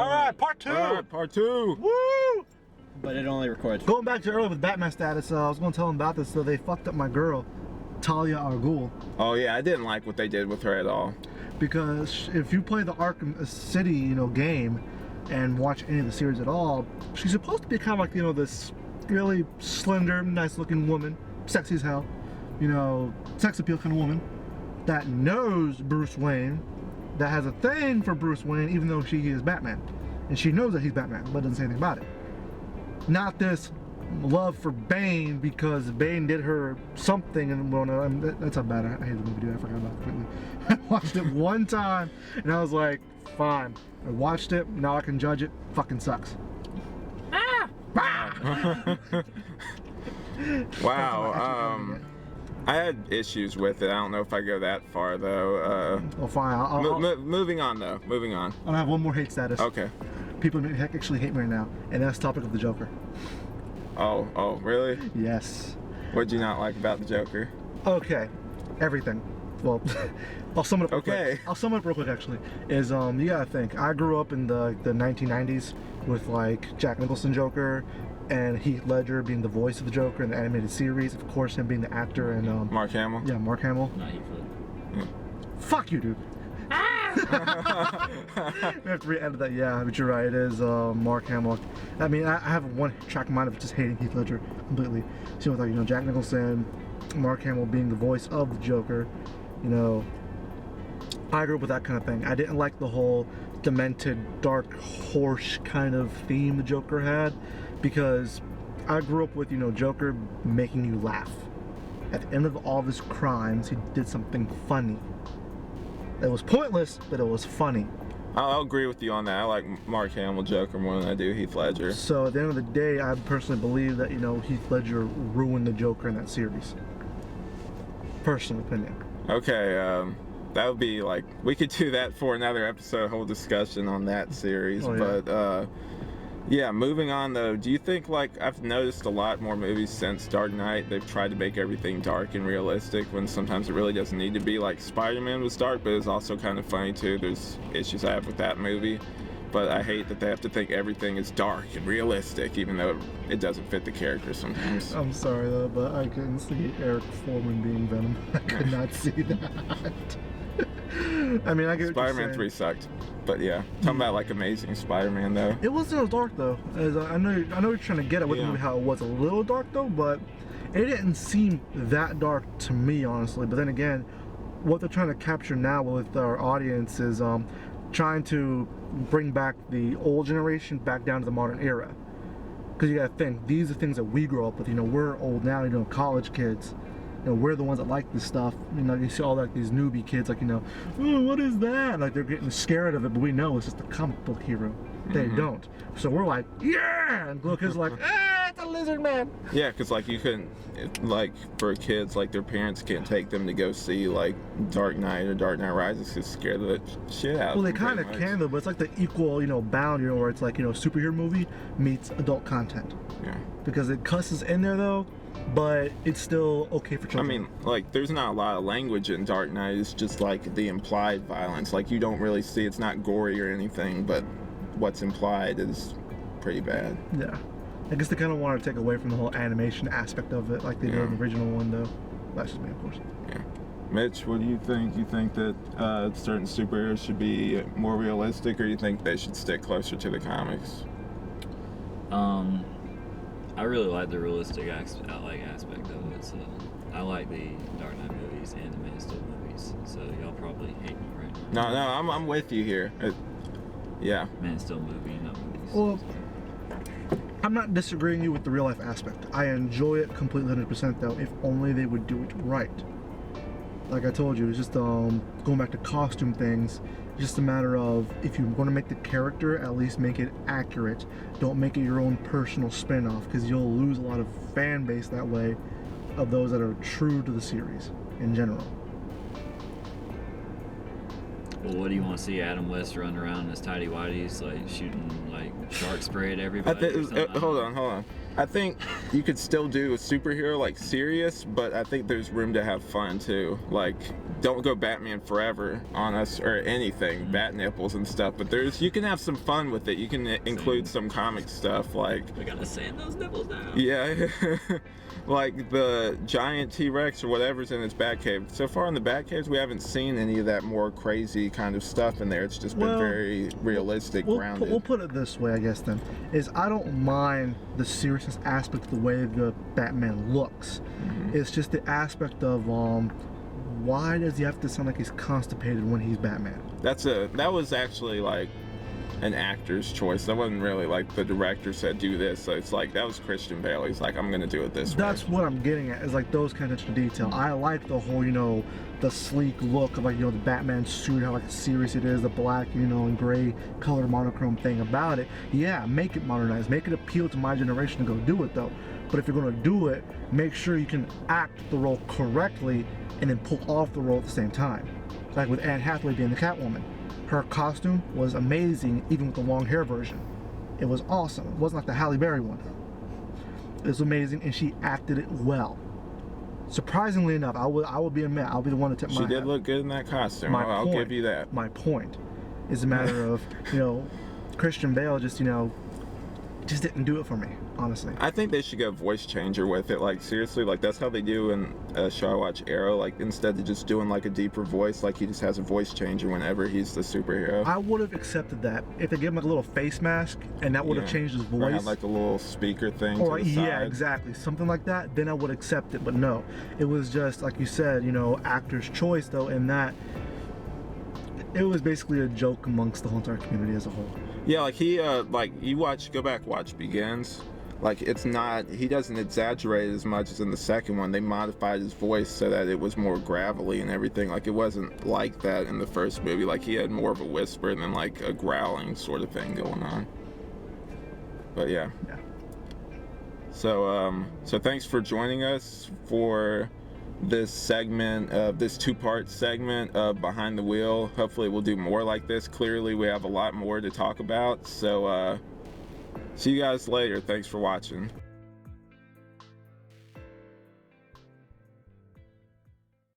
Alright, part 2! Alright, part 2! Woo! But it only records. Going back to earlier with Batman status, I was going to tell them about this, so they fucked up my girl, Talia al Ghul. Oh yeah, I didn't like what they did with her at all. Because if you play the Arkham City, game, and watch any of the series at all, she's supposed to be kind of like, this really slender, nice-looking woman, sexy as hell, sex appeal kind of woman, that knows Bruce Wayne, that has a thing for Bruce Wayne, even though she is Batman. And she knows that he's Batman, but doesn't say anything about it. Not this love for Bane because Bane did her something, and well, no, that's how bad I hate the movie, dude. I forgot about it completely. I watched it one time, and I was like, fine. I watched it, now I can judge it. Fucking sucks. Ah! Wow. I had issues with it. I don't know if I go that far though. Well, fine. Moving on though. Moving on. I have one more hate status. Okay. People actually hate me right now, and that's the topic of the Joker. Oh, really? Yes. What'd you not like about the Joker? Okay, everything. Well, I'll sum it up real Okay. quick. I'll sum it up real quick actually. Is you gotta think, I grew up in the 1990s with like Jack Nicholson Joker and Heath Ledger being the voice of the Joker in the animated series, of course him being the actor, and Mark Hamill? Yeah, Mark Hamill. Not Heath Ledger. Fuck you, dude. We have to re-edit that, yeah, but you're right, it is Mark Hamill. I mean, I have one track in mind of just hating Heath Ledger completely. So with like, Jack Nicholson, Mark Hamill being the voice of the Joker, I grew up with that kind of thing. I didn't like the whole demented, dark horse kind of theme the Joker had, because I grew up with, Joker making you laugh. At the end of all of his crimes, he did something funny. It was pointless, but it was funny. I'll agree with you on that. I like Mark Hamill Joker more than I do Heath Ledger. So at the end of the day, I personally believe that, Heath Ledger ruined the Joker in that series. Personal opinion. Okay, that would be like, we could do that for another episode, whole discussion on that series. Oh, yeah. But yeah, moving on though, do you think, like, I've noticed a lot more movies since Dark Knight, they've tried to make everything dark and realistic when sometimes it really doesn't need to be. Like Spider-Man was dark, but it's also kind of funny too. There's issues I have with that movie, but I hate that they have to think everything is dark and realistic, even though it doesn't fit the character sometimes. I'm sorry though, but I couldn't see Eric Foreman being Venom. I could not see that. I mean, I get Spider-Man 3 sucked, but yeah. Talking about like Amazing Spider-Man though. It wasn't as dark though. As I know you're trying to get at with the movie how it was a little dark though, but it didn't seem that dark to me, honestly. But then again, what they're trying to capture now with our audience is trying to bring back the old generation back down to the modern era. Because you gotta think, these are things that we grew up with. We're old now, college kids. We're the ones that like this stuff. You see all like these newbie kids, like, oh, what is that? Like they're getting scared of it, but we know it's just a comic book hero. They don't. So we're like, yeah! And little kids are like, it's a lizard man. Yeah, because like you couldn't, like for kids, like their parents can't take them to go see like Dark Knight or Dark Knight Rises because it's scared the shit out of them. Well, they kind of can though, but it's like the equal, bound, where it's like, superhero movie meets adult content. Yeah. Because it cusses in there though, but it's still okay for children. I mean, like, there's not a lot of language in Dark Knight. It's just like the implied violence. Like, you don't really see, it's not gory or anything, but what's implied is pretty bad. Yeah. I guess they kind of want to take away from the whole animation aspect of it, like they did in the original one, though. That's just me, of course. Yeah. Mitch, what do you think? You think that certain superheroes should be more realistic, or you think they should stick closer to the comics? I really like the realistic aspect of it. So I like the Dark Knight movies and the Man of Steel movies. So y'all probably hate me right now. No, I'm with you here. Yeah. Man of Steel movie, not movies. Well, I'm not disagreeing you with the real life aspect. I enjoy it completely 100% though, if only they would do it right. Like I told you, it's just going back to costume things. Just a matter of, if you're going to make the character, at least make it accurate. Don't make it your own personal spin-off, because you'll lose a lot of fan base that way of those that are true to the series in general. Well, what do you want to see Adam West run around in his tighty whities, like shooting like shark spray at everybody? Hold on. I think you could still do a superhero like serious, but I think there's room to have fun too. Like, don't go Batman Forever on us or anything, bat nipples and stuff. But you can have some fun with it. You can include some comic stuff like. We gotta sand those nipples down. Yeah, like the giant T-Rex or whatever's in its Batcave. So far in the Batcaves, we haven't seen any of that more crazy kind of stuff in there. It's just been very realistic, grounded. We'll put it this way, I guess. Then is I don't mind the seriousness aspect of the way the Batman looks. Mm-hmm. It's just the aspect of why does he have to sound like he's constipated when he's Batman? That was actually like an actor's choice. That wasn't really like the director said do this. So it's like that was Christian Bale. He's like, I'm gonna do it this way. That's what I'm getting at, is like those kind of attention to detail. I like the whole, the sleek look of like, the Batman suit, how like serious it is, the black, and gray color monochrome thing about it. Yeah, make it modernized, make it appeal to my generation to go do it though. But if you're gonna do it, make sure you can act the role correctly and then pull off the role at the same time. Like with Anne Hathaway being the Catwoman. Her costume was amazing, even with the long hair version. It was awesome. It wasn't like the Halle Berry one. It was amazing, and she acted it well. Surprisingly enough, I will be admit, I'll be the one to tip my hat. She did look good in that costume. I'll give you that. My point is a matter of, Christian Bale just didn't do it for me, honestly. I think they should go voice changer with it. Like, seriously, like that's how they do in a show I watch, Arrow. Like, instead of just doing like a deeper voice, like he just has a voice changer whenever he's the superhero. I would have accepted that if they gave him like a little face mask and that would have changed his voice. Or had like a little speaker thing Or to the side. yeah, exactly, something like that. Then I would accept it. But no, it was just like you said, actor's choice though, in that it was basically a joke amongst the whole entire community as a whole. Yeah, like he, go back, watch Begins. Like, it's not, he doesn't exaggerate as much as in the second one. They modified his voice so that it was more gravelly and everything. Like, it wasn't like that in the first movie. Like, he had more of a whisper and then like a growling sort of thing going on. But yeah. So thanks for joining us for this segment, this two-part segment of Behind the Wheel. Hopefully we'll do more like this. Clearly we have a lot more to talk about. So see you guys later. Thanks for watching.